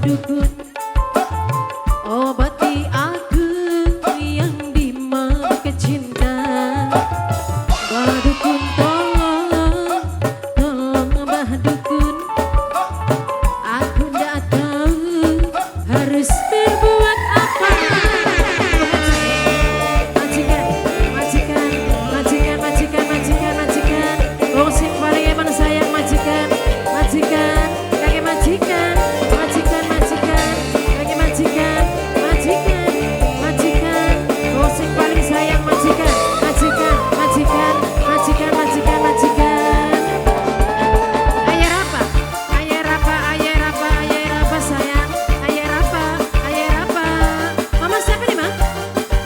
dukun obati aku yang dimakan cinta. Mbah dukun tolong, tolong mbah dukun, aku ndak tahu harus berbuat apa. Majikan, majikan, majikan, majikan, majikan, majikan, wong sing paling emang sayang majikan, majikan, kakek majikan, majikan, majikan, kakek majikan, majikan, majikan, wong sing paling sayang majikan, majikan, majikan, majikan, majikan, majikan. Ayah apa? Ayah apa? Ayah apa? Ayah apa sayang? Ayah apa? Ayah apa? Mama siapa nih, Ma?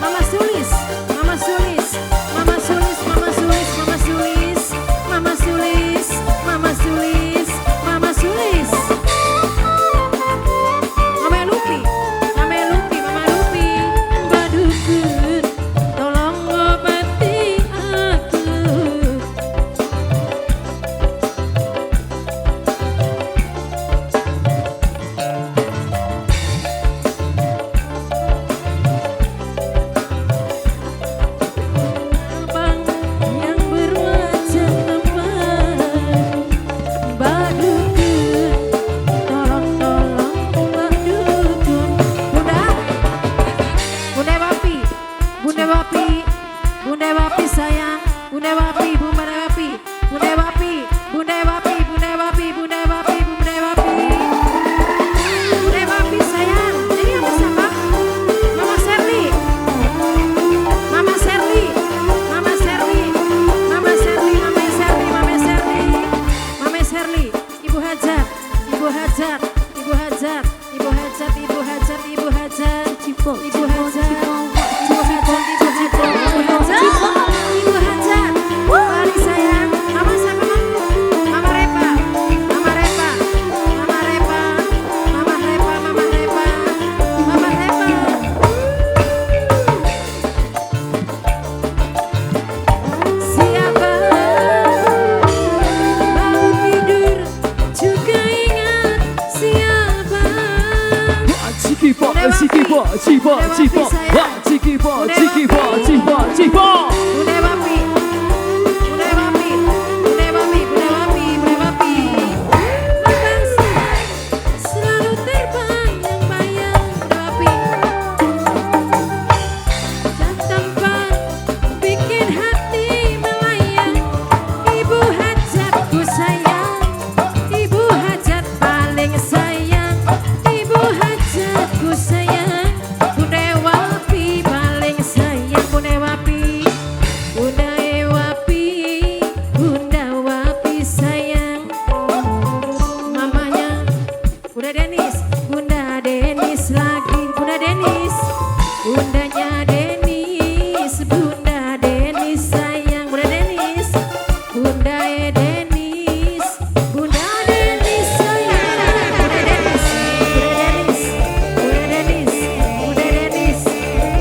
Mama Sulis, Mama Sulis, Mama Sulis, Mama Sulis, Mama Sulis, Mama Sulis, Mama Sulis, Mama Sulis. Mama Lupi, Mama Lupi, Mama Lupi. Mbah dukun, tolong obati aku. Abang yang berwajah tampan, Mbah dukun, tolong tolong Mbah dukun. Bunda, Bunda Wapi, Bunda Wapi, Bunda Wapi sayang, Bunda Wapi, Bunda Wapi, Bunda Wapi, Bunda Wapi, Bunda Wapi, Bunda Wapi, Bunda Wapi, Bunda Wapi sayang. Ini kamu siapa? Mama Serli, Mama Serli, Mama Serli, Mama Serli, Mama Serli, Mama Serli, Mama Serli, Ibu Hajat, Ibu Hajat, Ibu Hajat, Ibu Hajat, Ibu Hajat, Ibu Hajat, Ibu Hajat, Ibu Hajat, Ibu Hajat, Ibu Hajat, paling sayang. Mama siapa, Ma? Mama Repa, Mama Repa, Mama Repa, Mama Repa, Mama Repa, Mama Repa. Siapa mau tidur juga ingat siapa. Cikipa, cikipa, cipa, cipa, cikipa, cikipa, cipa, cipa. Bunda Wapi, Bunda Wapi, Bunda Wapi, Bunda Wapi, Bunda Wapi. Lepas selalu terbayang-bayang Bunda Wapi. Dan tampan bikin hati melayang. Ibu Hajatku sayang, Ibu Hajat paling sayang, Ibu Hajatku sayang, Bunda Wapi paling sayang, Bunda Wapi, Bunda Wapi, Bunda Wapi sayang. Mamanya Bunda Denis, Bunda Denis lagi, Bunda Denis, bundanya Denis, Bunda Denis sayang, Bunda Denis, Bunda Denis, Bunda Denis sayang, Bunda Denis, Bunda Denis, Bunda Denis, Bunda Denis,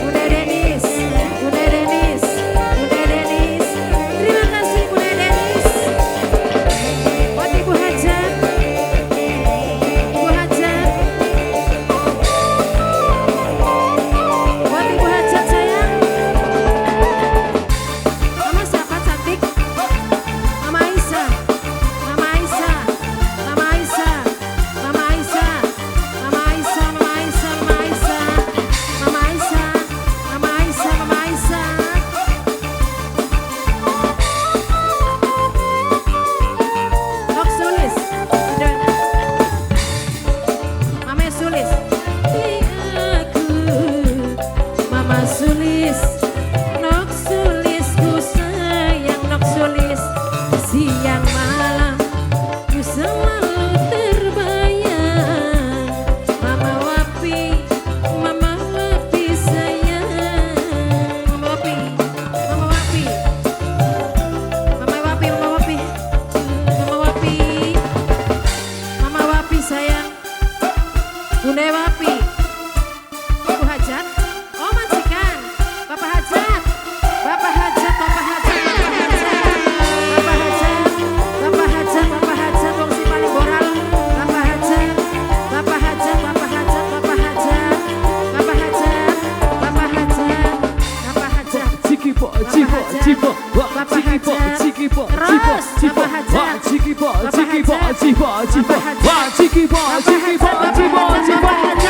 Bunda Denis, Bunda Denis, Bunda Denis. Terima kasih Bunda Denis. Buat Ibu Hajat, Ibu Hajat, buat Ibu Hajat sayang. Mama siapa cantik? Mama Aisyah, Mama Aisyah, Mama Aisyah, Mama Aisyah, Mama Aisyah, Mama Aisyah, Mama Aisyah, Mama Aisyah, Mama Aisyah, Mama Aisyah. Nok Sulis, Mama Sulis. Aku, Mama Sulis, Nok Sulisku sayang, Nok Sulis. Siang malam ku selalu terbayang. Mama Wapi, Mama Wapi sayang. Mama Wapi, Mama Wapi, Mama Wapi, Mama Wapi, Mama Wapi, Mama Wapi sayang. Bunda Wapi, Ibu Hajat, oh majikan, Bapak Hajat, Bapak Hajat, Bapak Hajat, Bapak Hajat, Bapak Hajat, Bapak Hajat, Bapak Hajat, wong si paling moral, Bapak Hajat, Bapak Hajat, Bapak Hajat. cipo, wah cikipo, cikipo, cipo, cipo, wah cikipo, cikipo, cipo, cipo.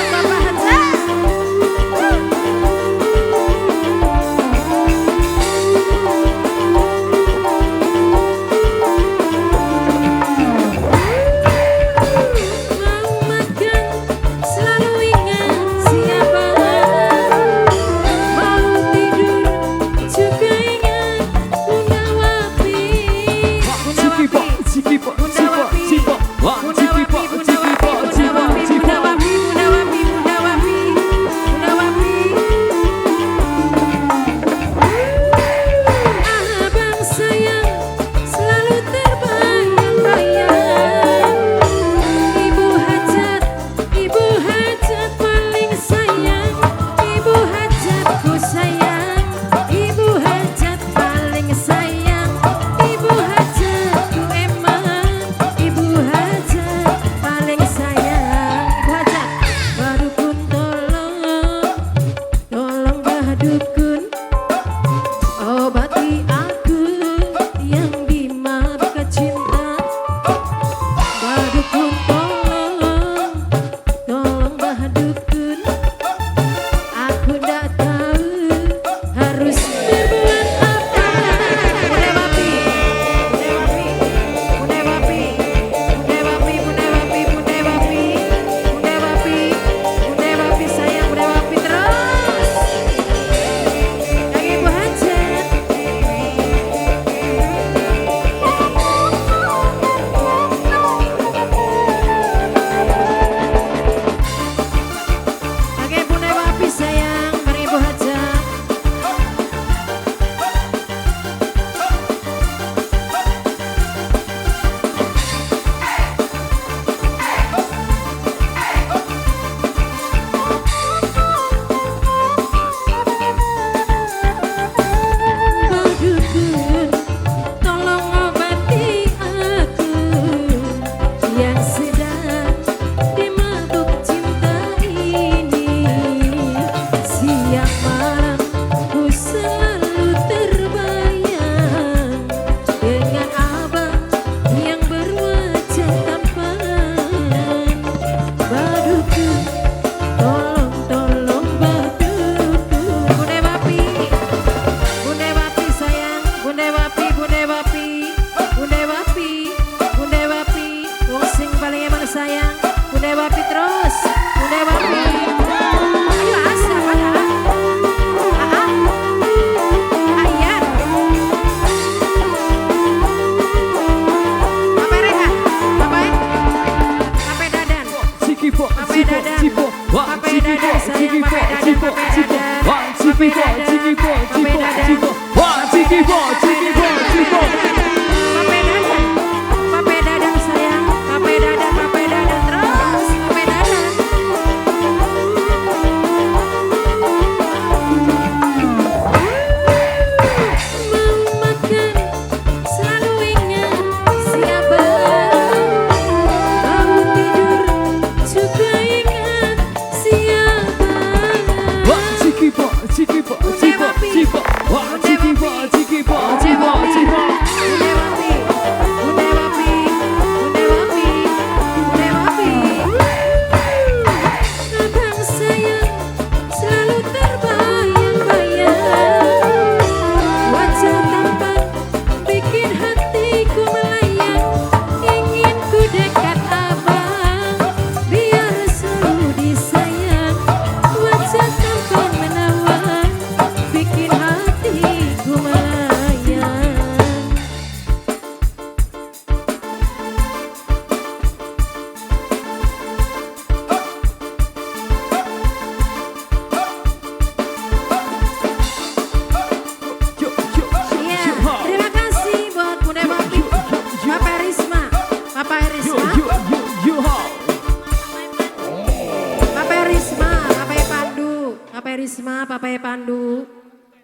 Risma, Papai Pandu.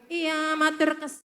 Iya, matur kes